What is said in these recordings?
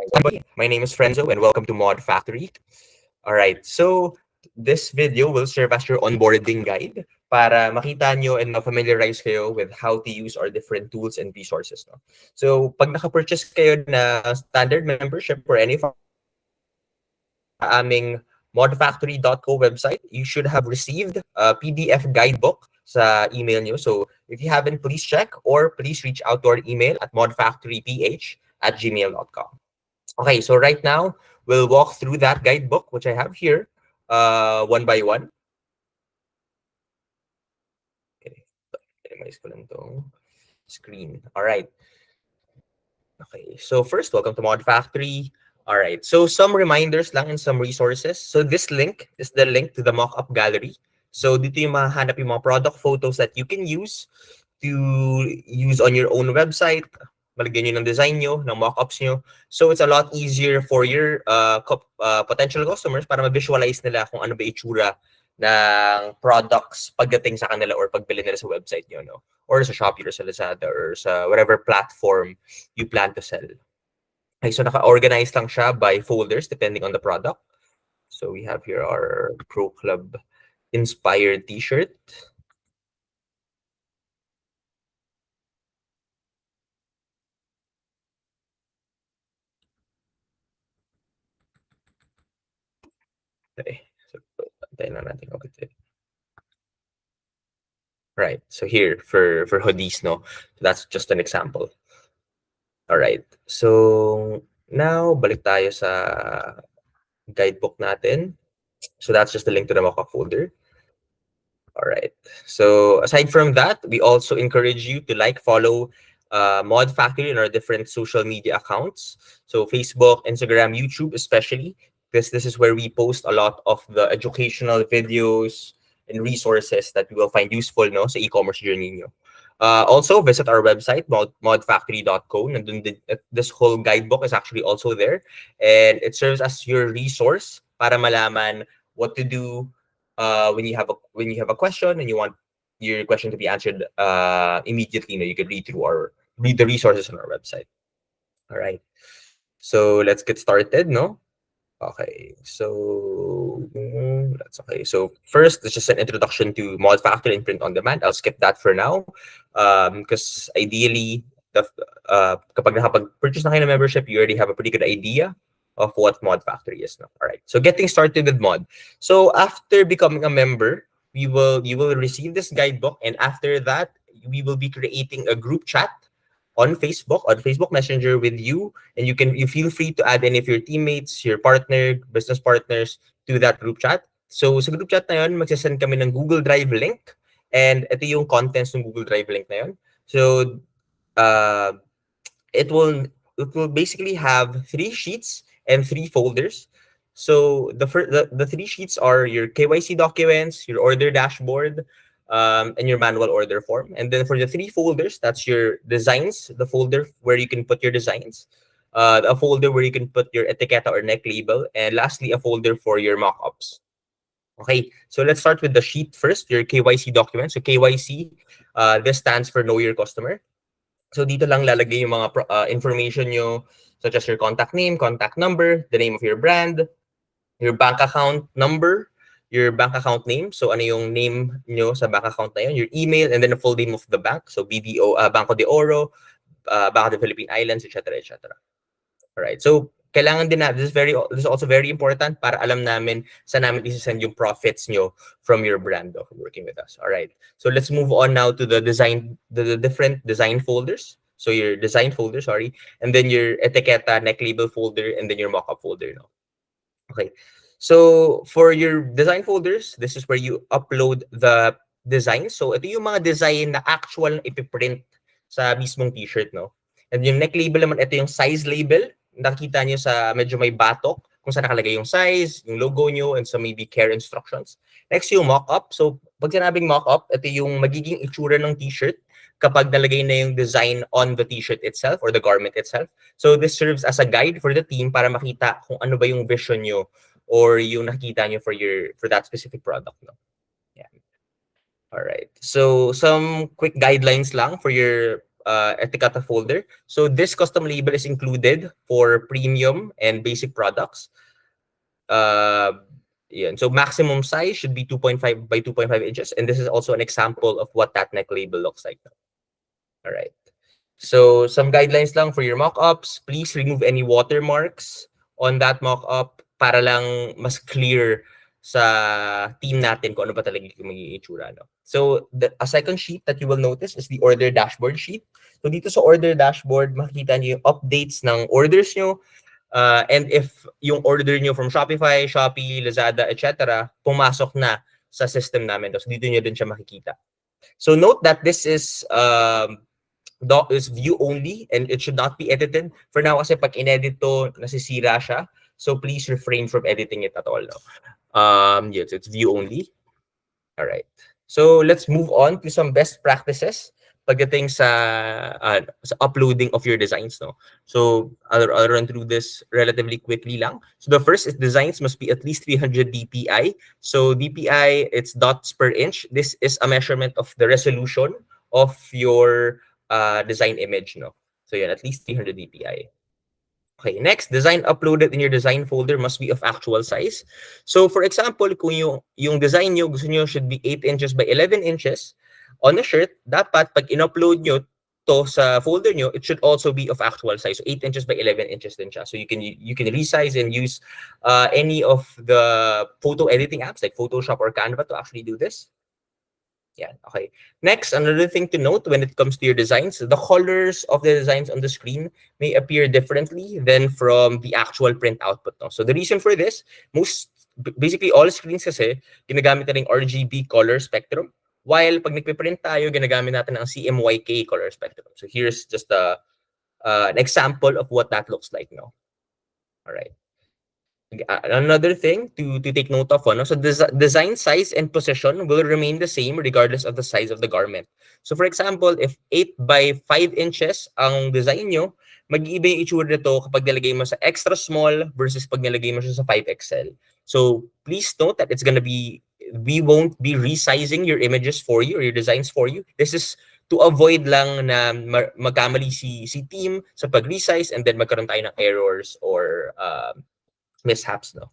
Everybody, my name is Frenzo and welcome to Mod Factory. All right, so this video will serve as your onboarding guide para makita nyo and familiarize kayo with how to use our different tools and resources. No? So pag naka-purchase kayo na standard membership or any aming modfactory.co website, you should have received a PDF guidebook sa email nyo. So if you haven't, please check or please reach out to our email at modfactoryph@gmail.com. Okay, so right now, we'll walk through that guidebook, which I have here, one by one. Okay, minimize ko lang tong screen. All right. Okay, so first, welcome to Mod Factory. All right, so some reminders lang and some resources. So this link is the link to the mock-up gallery. So dito yung mahanap yung mga product photos that you can use to use on your own website. Malagyan nyo ng design nyo, ng mock-ups nyo. So it's a lot easier for your potential customers para ma-visualize nila kung ano ba itsura ng products pagdating sa kanila or pagbili nila sa website nyo, no? Or sa Shopee or sa Lazada or sa whatever platform you plan to sell. Okay, so naka-organize lang siya by folders depending on the product. So we have here our Pro Club inspired t-shirt. Okay, so antayin na natin ulit. Right, so here for hoodies, no? That's just an example. All right, so now balik tayo sa guidebook natin. So that's just the link to the mock-up folder. All right. So aside from that, we also encourage you to follow Mod Factory in our different social media accounts. So Facebook, Instagram, YouTube, especially, because this is where we post a lot of the educational videos and resources that we will find useful, no, sa e-commerce journey nyo. Also, visit our website, modfactory.co. This whole guidebook is actually also there. And it serves as your resource para malaman what to do when you have a question and you want your question to be answered immediately. You can read the resources on our website. All right. So let's get started, no? Okay, so that's okay. So first, it's just an introduction to Mod Factory and Print on Demand. I'll skip that for now, because ideally, kapag nakapag-purchase na kayo ng membership, you already have a pretty good idea of what Mod Factory is now. All right, so getting started with Mod. So after becoming a member, you will receive this guidebook, and after that, we will be creating a group chat on Facebook Messenger with you, and you feel free to add any of your teammates, your partner, business partners to that group chat. So sa group chat na yun, magsasend kami ng Google Drive link, and ito yung contents ng Google Drive link na yun. So it will basically have 3 sheets and 3 folders. So the 3 sheets are your KYC documents, your order dashboard, and your manual order form. And then for the 3 folders, that's your designs, the folder where you can put your designs, a folder where you can put your etiquette or neck label, and lastly, a folder for your mock-ups. Okay, so let's start with the sheet first, your KYC document. So KYC, this stands for Know Your Customer. So dito lang lalagay yung mga information nyo, such as your contact name, contact number, the name of your brand, your bank account number, your bank account name. So ano yung name nyo sa bank account na yun, your email, and then the full name of the bank. So BDO, Banco de Oro, Banco de Philippine Islands, etc. etc. All right. So kailangan din na, this is also very important para alam namin saan namin isasend yung profits nyo from your brand of working with us. All right. So let's move on now to the different design folders. So your design folder, sorry, and then your etiqueta, neck label folder, and then your mockup folder. No? Okay. So for your design folders, this is where you upload the design. So ito yung mga design na actual na ipiprint sa mismong t-shirt, no? And yung neck label naman, ito yung size label. Nakita nyo sa medyo may batok kung saan nakalagay yung size, yung logo nyo, and some maybe care instructions. Next yung mock-up. So pag sinabing mock-up, ito yung magiging itsura ng t-shirt kapag nalagay na yung design on the t-shirt itself or the garment itself. So this serves as a guide for the team para makita kung ano ba yung vision nyo or yung nakikita nyo for that specific product. No? Yeah. All right. So some quick guidelines lang for your Etiquetta folder. So this custom label is included for premium and basic products. Uh, yeah, so maximum size should be 2.5 by 2.5 inches. And this is also an example of what that neck label looks like. All right. So some guidelines lang for your mock-ups. Please remove any watermarks on that mock-up para lang mas clear sa team natin kung ano ba talaga yung magiging itsura. No? So a second sheet that you will notice is the order dashboard sheet. So dito sa order dashboard, makikita niyo yung updates ng orders nyo. And if yung order nyo from Shopify, Shopee, Lazada, etc., pumasok na sa system namin. So dito nyo din siya makikita. So note that this is view only and it should not be edited. For now, kasi pag inedit to, nasisira siya. So please refrain from editing it at all. No? Yes, it's view only. All right. So let's move on to some best practices pagdating sa uploading of your designs. No? So I'll run through this relatively quickly lang. So the first is designs must be at least 300 dpi. So dpi, it's dots per inch. This is a measurement of the resolution of your design image. No? So yeah, at least 300 dpi. Okay, next, design uploaded in your design folder must be of actual size. So for example, kung yung design nyo, gusto nyo should be 8 inches by 11 inches on a shirt, dapat pag in-upload nyo to sa folder nyo, it should also be of actual size. So 8 inches by 11 inches din siya. So you can resize and use any of the photo editing apps like Photoshop or Canva to actually do this. Yeah, okay. Next, another thing to note when it comes to your designs, the colors of the designs on the screen may appear differently than from the actual print output. No? So the reason for this, basically all screens kasi, ginagamit na rin RGB color spectrum. While pag nagpiprint tayo, ginagamit natin ang CMYK color spectrum. So here's just an example of what that looks like now. All right. Another thing to take note of, so design size and position will remain the same regardless of the size of the garment. So for example, if 8 by 5 inches ang design nyo, mag-iiba yung itsura nito kapag nilagay mo sa extra small versus pag nilagay mo siya sa 5XL. So please note that we won't be resizing your images for you or your designs for you. This is to avoid lang na magkamali si team sa pag-resize and then magkaroon tayo ng errors or mishaps. No?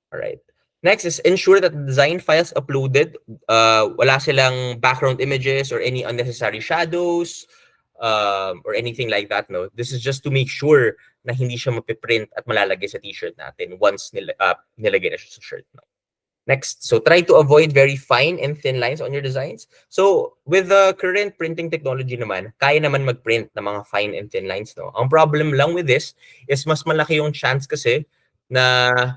All right. Next is ensure that the design files uploaded, wala silang background images or any unnecessary shadows or anything like that. No, this is just to make sure na hindi siya mapiprint at malalagay sa t-shirt natin once nilagay na siya sa shirt. No? Next, so try to avoid very fine and thin lines on your designs. So with the current printing technology naman, kaya naman mag-print ng mga fine and thin lines. No? Ang problem lang with this is mas malaki yung chance kasi na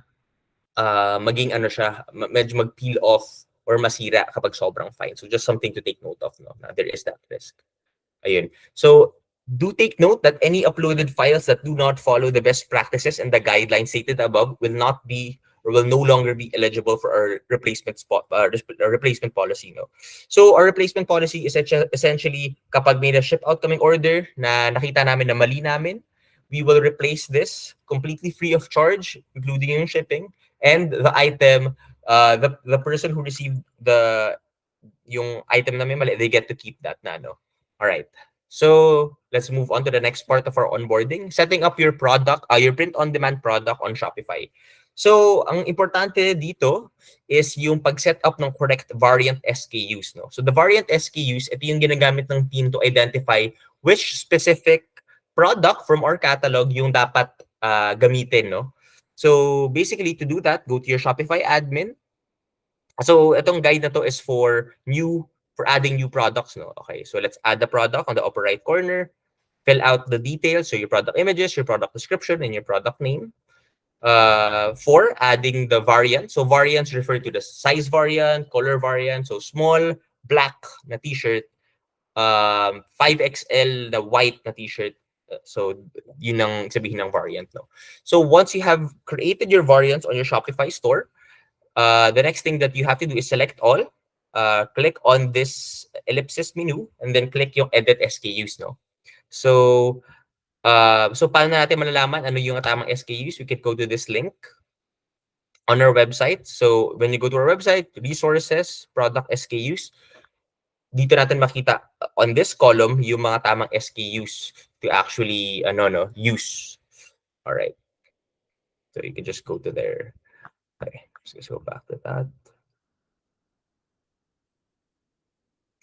maging medyo mag-peel off or masira kapag sobrang fine. So just something to take note of. No? Na there is that risk. Ayun. So do take note that any uploaded files that do not follow the best practices and the guidelines stated above will not be or will no longer be eligible for our replacement policy. No? So our replacement policy is essentially kapag may na-ship out kaming order na nakita namin na mali namin, we will replace this completely free of charge, including yung shipping, and the item, the person who received yung item namin mali, they get to keep that na, no? All right. So let's move on to the next part of our onboarding. Setting up your product, your print-on-demand product on Shopify. So ang importante dito is yung pag-set up ng correct variant SKUs. No? So the variant SKUs, ito yung ginagamit ng team to identify which specific product from our catalog yung dapat gamitin. No? So basically, to do that, go to your Shopify admin. So itong guide na to is for adding new products. No? Okay, so let's add the product on the upper right corner. Fill out the details, so your product images, your product description, and your product name. For adding the variant. So variants refer to the size variant, color variant. So small, black na t-shirt, 5XL na white na t-shirt. So yun ang sabihin ng variant. No? So once you have created your variants on your Shopify store, the next thing that you have to do is select all, click on this ellipsis menu, and then click yung edit SKUs. No? So paano natin malalaman ano yung tamang SKUs? We can go to this link on our website. So when you go to our website, resources, product SKUs, dito natin makita on this column yung mga tamang SKUs to actually use. All right. So you can just go to there. Okay, let's go back to that.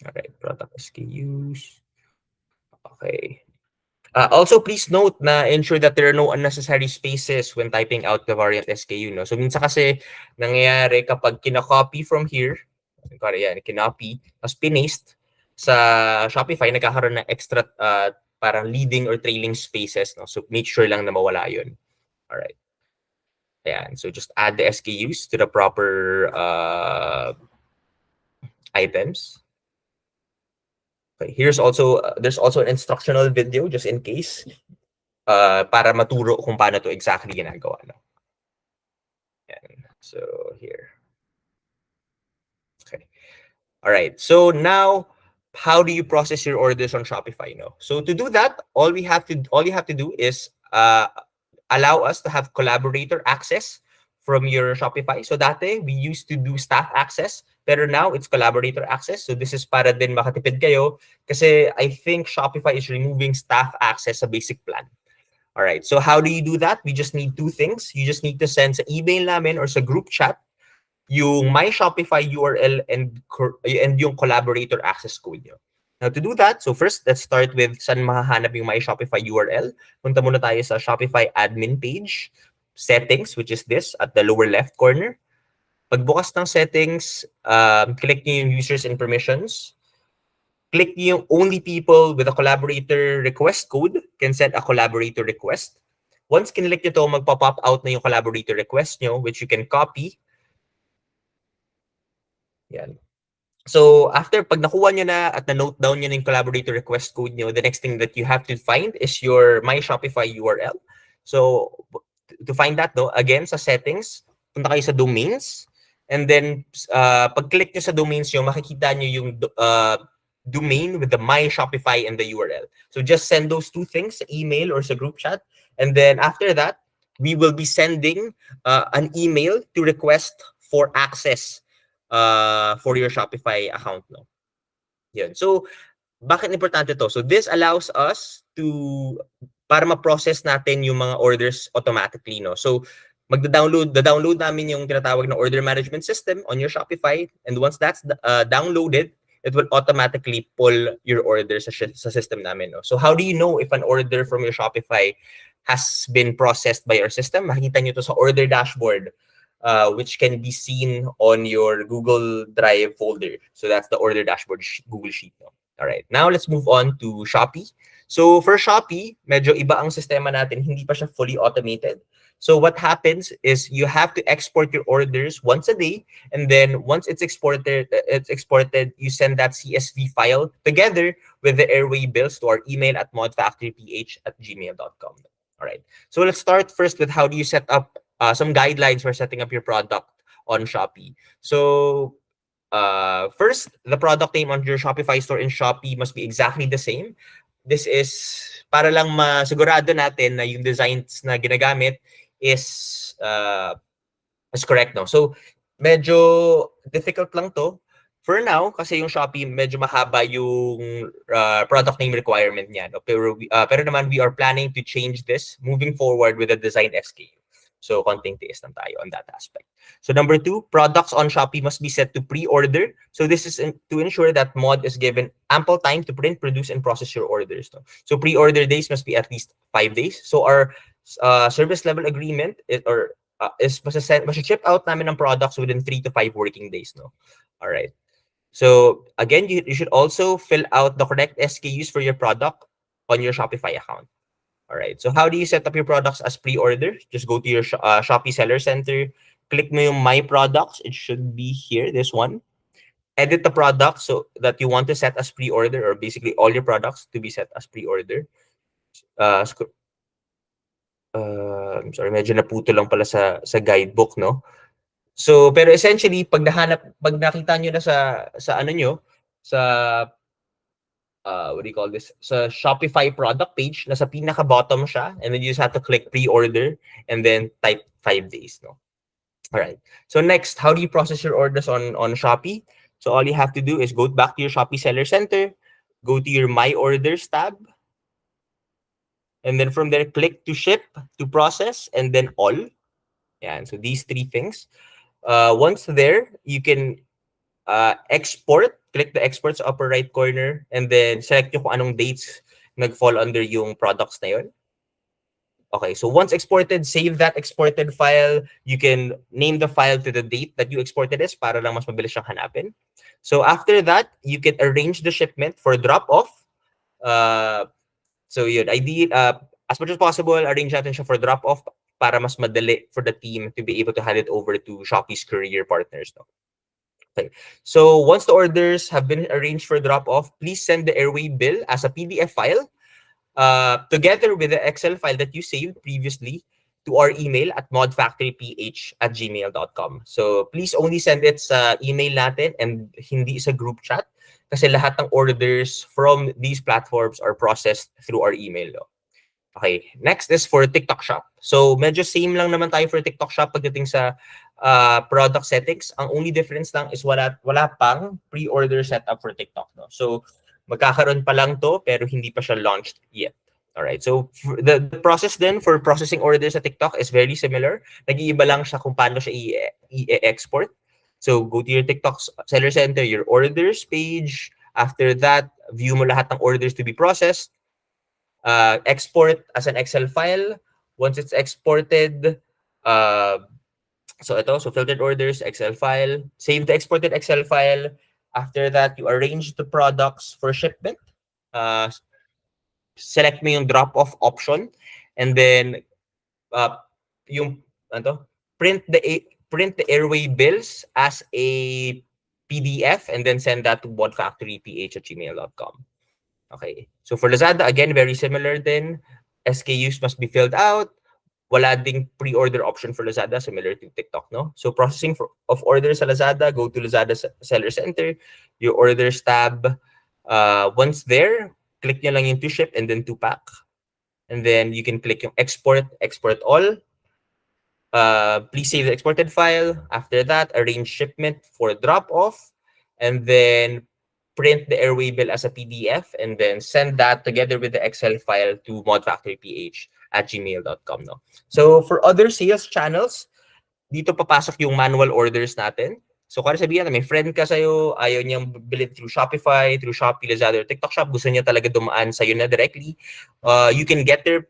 All right, product SKUs. Okay. Also, please note na ensure that there are no unnecessary spaces when typing out the variant SKU. No? So, minsan kasi nangyayari kapag kinakopy from here, yan, kinopy, tapos pinaste sa Shopify, nagkakaroon ng extra parang leading or trailing spaces. No? So, make sure lang na mawala yun. Alright. Ayan. So, just add the SKUs to the proper items. Okay. Here's also, there's also an instructional video just in case para maturo kung paano to exactly ginagawa. No? Yan. So, here. Okay. All right. So, now, how do you process your orders on Shopify? No? So, to do that, all you have to do is allow us to have collaborator access from your Shopify. So, dati, we used to do staff access, pero now, it's collaborator access. So, this is para din makatipid kayo kasi I think Shopify is removing staff access sa basic plan. All right. So how do you do that? We just need two things. You just need to send sa email namin or sa group chat yung my Shopify URL and yung collaborator access code nyo. Now to do that, so first, let's start with saan mahahanap yung my Shopify URL. Punta muna tayo sa Shopify admin page, settings, which is this at the lower left corner. Pagbukas ng settings, click nyo yung users and permissions. Click yung only people with a collaborator request code can send a collaborator request. Once kinlik nyo to, magpa-pop out na yung collaborator request nyo, which you can copy. Yan. So, after pag nakuha nyo na at na-note down nyo na yung collaborator request code nyo, the next thing that you have to find is your My Shopify URL. So, to find that, though, again, sa settings, punta kayo sa domains. And then, pag-click nyo sa domains nyo, makikita nyo yung domain with the My Shopify and the URL. So just send those two things, email or sa group chat. And then after that, we will be sending an email to request for access for your Shopify account. No? Yun. So, bakit importante to? So this allows us to, para ma-process natin yung mga orders automatically. No? So, download namin yung tinatawag na order management system on your Shopify. And once that's downloaded, it will automatically pull your order sa system namin. No? So how do you know if an order from your Shopify has been processed by our system? Makikita nyo to sa order dashboard, which can be seen on your Google Drive folder. So that's the order dashboard Google Sheet. No? All right. Now let's move on to Shopee. So for Shopee, medyo iba ang sistema natin. Hindi pa siya fully automated. So what happens is you have to export your orders once a day, and then once it's exported, you send that CSV file together with the airway bills to our email at modfactoryph@gmail.com. All right. So let's start first with how do you set up some guidelines for setting up your product on Shopee. So first, the product name on your Shopify store in Shopee must be exactly the same. This is para lang masigurado natin na yung designs na ginagamit is correct. No? So, medyo difficult lang to for now kasi yung Shopee medyo mahaba yung product name requirement niya. No? Pero naman, we are planning to change this moving forward with the design SKU. So, konting tiis lang tayo on that aspect. So, number 2, products on Shopee must be set to pre-order. So, this is to ensure that Mod is given ample time to print, produce, and process your orders. No? So, pre-order days must be at least 5 days. So, our service level agreement is ship out namin ng products within 3 to 5 working days. No? All right. So, again, you should also fill out the correct SKUs for your product on your Shopify account. All right. So how do you set up your products as pre-order? Just go to your Shopee Seller Center. Click mo yung My Products. It should be here, this one. Edit the product so that you want to set as pre-order, or basically all your products to be set as pre-order. I'm sorry, medyo naputo lang pala sa guidebook, no? So, pero essentially, pag nakita nyo na sa ano nyo, sa what do you call this? So Shopify product page, nasa pinaka-bottom siya, and then you just have to click pre-order and then type 5 days. No? All right. So next, how do you process your orders on Shopee? So all you have to do is go back to your Shopee Seller Center, go to your My Orders tab, and then from there, click to ship, to process, and then all. Yeah, so these three things. Once there, you can export. Click the export sa upper right corner, and then select nyo kung anong dates nag-fall under yung products na yun. Okay, so once exported, save that exported file. You can name the file to the date that you exported as para lang mas mabilis siyang hanapin. So after that, you can arrange the shipment for drop-off. So yun, as much as possible, arrange natin siya for drop-off para mas madali for the team to be able to hand it over to Shopee's courier partners. No? Okay. So once the orders have been arranged for drop-off, please send the airway bill as a PDF file together with the Excel file that you saved previously to our email at modfactoryph@gmail.com. So please only send it sa email natin and hindi sa group chat kasi lahat ng orders from these platforms are processed through our email. No? Okay, next is for TikTok Shop. So medyo same lang naman tayo for TikTok Shop pagdating sa product settings. Ang only difference lang is wala pang pre-order setup for TikTok. No? So magkakaroon pa lang to pero hindi pa siya launched yet. All right. So the process then for processing orders sa TikTok is very similar. Nag-iiba lang siya kung paano siya i-export. So go to your TikTok Seller Center, your orders page. After that, view mo lahat ng orders to be processed. Export as an Excel file. Once it's exported, so filtered orders, Excel file. Save the exported Excel file. After that, you arrange the products for shipment. Select mo yung drop-off option. And then, yung, ano, print the airway bills as a PDF and then send that to modfactoryph@gmail.com. Okay. So for Lazada, again, very similar din. SKUs must be filled out. Wala ding pre-order option for Lazada, similar to TikTok, no? So processing of orders sa Lazada, go to Lazada Seller Center, your orders tab. Once there, click nyo lang yung to ship and then to pack. And then you can click yung export all. Please save the exported file. After that, arrange shipment for drop-off. And then print the airway bill as a PDF and then send that together with the Excel file to modfactoryph@gmail.com. No? So for other sales channels, dito papasok yung manual orders natin. So kung sabihin na may friend ka sa'yo, ayaw niyang bilhin through Shopify, through Shopee, Lazada, or TikTok Shop, gusto niya talaga dumaan sa'yo na directly, you can get their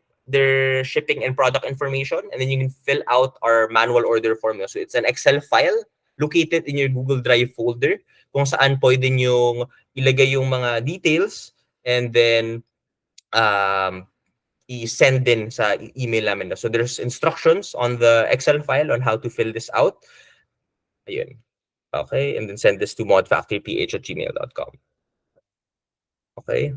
shipping and product information and then you can fill out our manual order form. So it's an Excel file located in your Google Drive folder kung saan pwede yung ilagay yung mga details and then i-send din sa email namin. So there's instructions on the Excel file on how to fill this out. Ayun. Okay, and then send this to modfactoryph@gmail.com. Okay.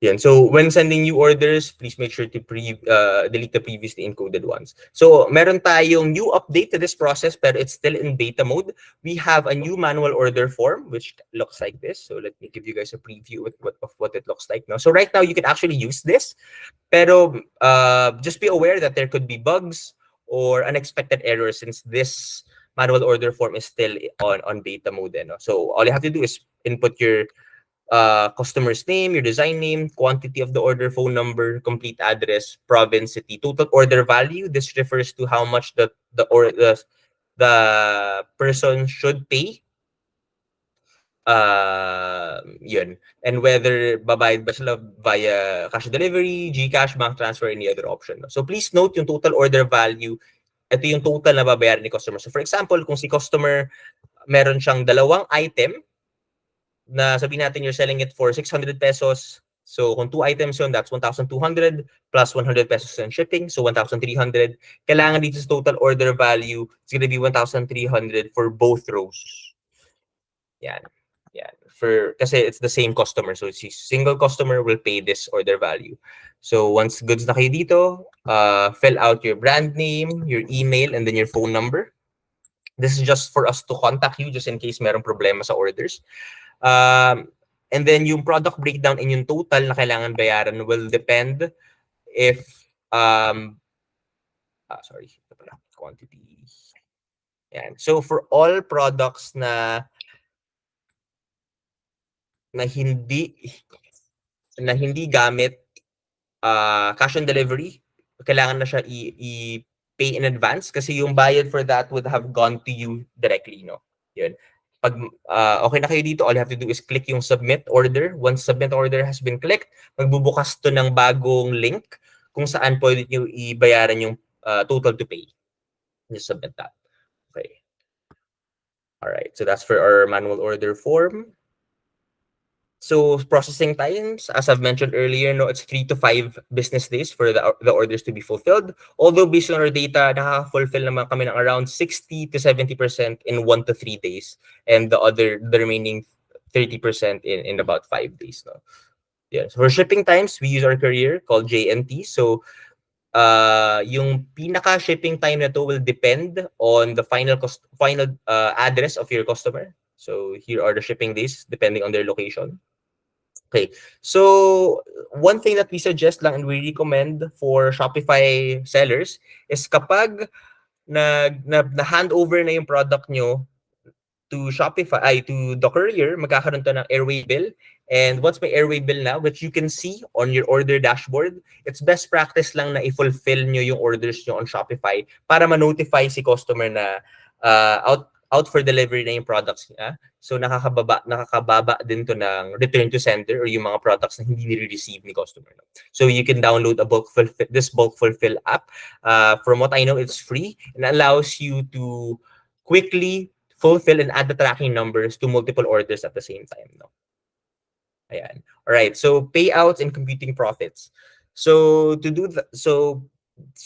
Yeah, so when sending new orders, please make sure to delete the previously encoded ones. So meron tayong new update to this process, but it's still in beta mode. We have a new manual order form, which looks like this. So let me give you guys a preview of what it looks like now. So right now, you can actually use this, pero just be aware that there could be bugs or unexpected errors since this manual order form is still on beta mode. No? So all you have to do is input your customer's name, your design name, quantity of the order, phone number, complete address, province, city, total order value. This refers to how much the person should pay. Yun. And whether babayad ba sila via cash delivery, GCash, bank transfer, any other option. So please note yung total order value. Ito yung total na babayaran ni customer. So for example, kung si customer meron siyang dalawang item, na sabihin natin you're selling it for 600 pesos. So kung 2 items yun, that's 1,200 plus 100 pesos in shipping. So 1,300. Kailangan dito sa total order value, it's gonna be 1,300 for both rows. Yan. Yan. Kasi it's the same customer. So si single customer will pay this order value. So once goods na kayo dito, fill out your brand name, your email, and then your phone number. This is just for us to contact you just in case merong problema sa orders. And then yung product breakdown and yung total na kailangan bayaran will depend if quantity. Yan. So for all products na na hindi gamit cash on delivery, kailangan na siya i-pay in advance kasi yung bayad for that would have gone to you directly, no? Yun. Pag okay na kayo dito, all you have to do is click yung submit order. Once submit order has been clicked, magbubukas to ng bagong link kung saan pwede nyo ibayaran yung total to pay. Just submit that. Okay. All right. So that's for our manual order form. So processing times, as I've mentioned earlier, no, it's 3 to 5 business days for the orders to be fulfilled. Although based on our data, nakaka-fulfill naman kami ng around 60 to 70% in 1 to 3 days, and the remaining 30% in about 5 days. No, yeah. So for shipping times, we use our courier called JNT. So yung pinaka shipping time na to will depend on the final address of your customer. So here are the shipping days depending on their location. Okay. So one thing that we suggest lang and we recommend for Shopify sellers is kapag na hand over na yung product nyo to Shopify, to the courier, magkakaroon to ng airway bill. And once may airway bill na, which you can see on your order dashboard, it's best practice lang na i-fulfill nyo yung orders nyo on Shopify para ma-notify si customer na out for delivery na yung products niya. So nakakababa din to ng return to sender or yung mga products na hindi ni-receive ni customer. So you can download this bulk fulfill app. From what I know, it's free and allows you to quickly fulfill and add the tracking numbers to multiple orders at the same time. No? Ayan. All right. So payouts and computing profits. So to do that, so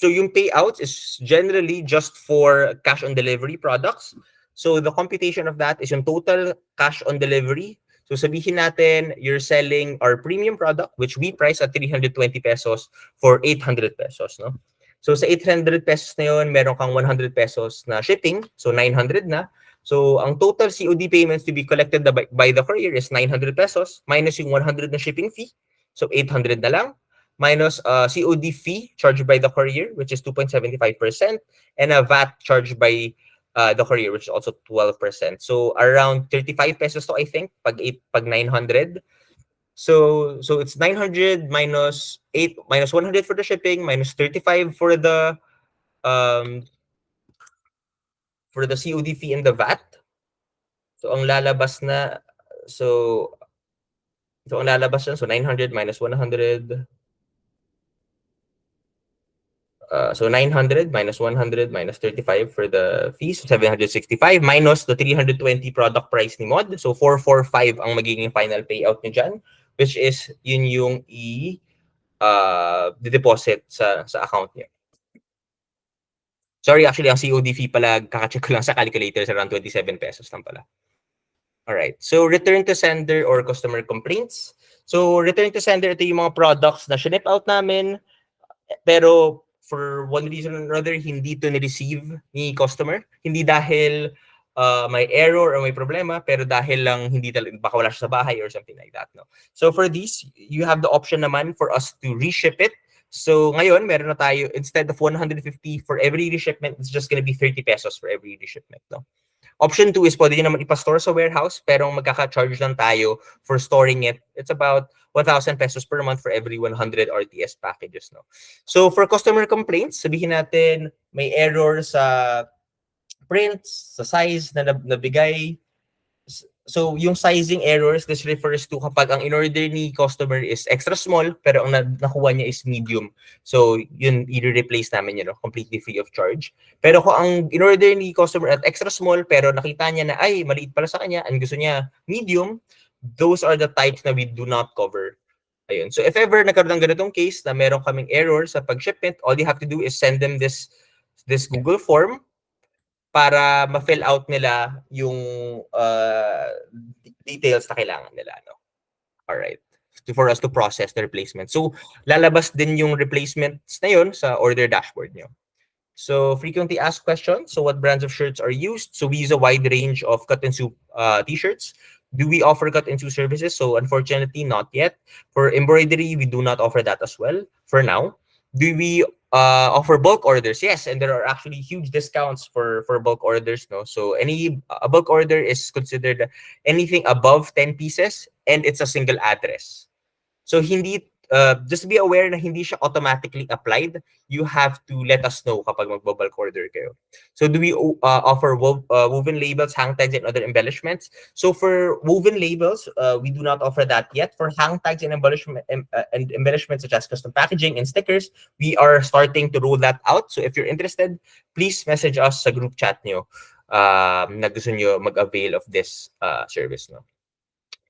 yung payouts is generally just for cash on delivery products. So the computation of that is yung total cash on delivery. So sabihin natin you're selling our premium product which we price at 320 pesos for 800 pesos, no? So sa 800 pesos na yun, meron kang 100 pesos na shipping, so 900 na. So, ang total COD payments to be collected by the courier is 900 pesos minus yung 100 na shipping fee. So, 800 na lang minus COD fee charged by the courier, which is 2.75%, and a VAT charged by the courier, which is also 12%. So, around 35 pesos to, I think, pag 900. So it's 900 minus 100 for the shipping, minus 35 for the COD fee and the VAT. So ang lalabas na ang lalabas yan, so 900 minus 100. So 900 minus 100 minus 35 for the fees, 765 minus the 320 product price ni Mod. So 445 ang magiging final payout niyo dyan, which is yun yung deposit sa account niyo. Sorry, actually, ang COD fee pala, kaka-check ko lang sa calculator, around 27 pesos lang pala. Alright, so return to sender or customer complaints. So return to sender, ito yung mga products na shinip out namin, pero for one reason or another, hindi to ni-receive ni customer. Hindi dahil may error or may problema, pero dahil lang hindi talaga, baka wala siya sa bahay or something like that. No? So for these, you have the option naman for us to reship it. So ngayon, meron na tayo, instead of 150 for every reshipment, it's just gonna be 30 pesos for every reshipment. No? Option 2 is pwede nyo naman ipastore sa warehouse, pero magkaka-charge lang tayo for storing it. It's about 1,000 pesos per month for every 100 RTS packages. No? So for customer complaints, sabihin natin may error sa prints, sa size na nabigay. So yung sizing errors, this refers to kapag ang in-order ni customer is extra small, pero ang nakuha niya is medium. So yun, i-replace namin yun, completely free of charge. Pero kung ang in-order ni customer at extra small, pero nakita niya na, ay, maliit pala sa kanya, and gusto niya medium, those are the types na we do not cover. Ayun. So if ever nagkaroon ng ganitong case na meron kaming error sa pag-shipment, all you have to do is send them this Google form para ma-fill out nila yung details na kailangan nila. No? Alright. For us to process the replacement. So, lalabas din yung replacements na yun sa order dashboard nyo. So, frequently asked questions. So, what brands of shirts are used? So, we use a wide range of cut and sew t-shirts. Do we offer cut and sew services? So, unfortunately, not yet. For embroidery, we do not offer that as well for now. Do we offer bulk orders? Yes, and there are actually huge discounts for bulk orders. No, so a bulk order is considered anything above 10 pieces and it's a single address. So hindi just be aware na hindi siya automatically applied. You have to let us know kapag magbo-bulk order kayo. So do we offer woven labels, hang tags, and other embellishments? So for woven labels, we do not offer that yet. For hang tags and embellishments such as custom packaging and stickers, we are starting to roll that out. So if you're interested, please message us sa group chat nyo na gusto nyo mag-avail of this service. No?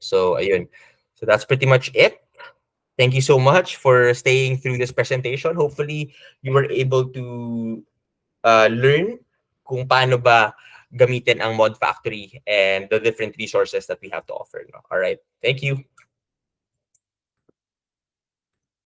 So ayun. So that's pretty much it. Thank you so much for staying through this presentation. Hopefully, you were able to learn kung paano ba gamitin ang Mod Factory and the different resources that we have to offer. No? All right. Thank you.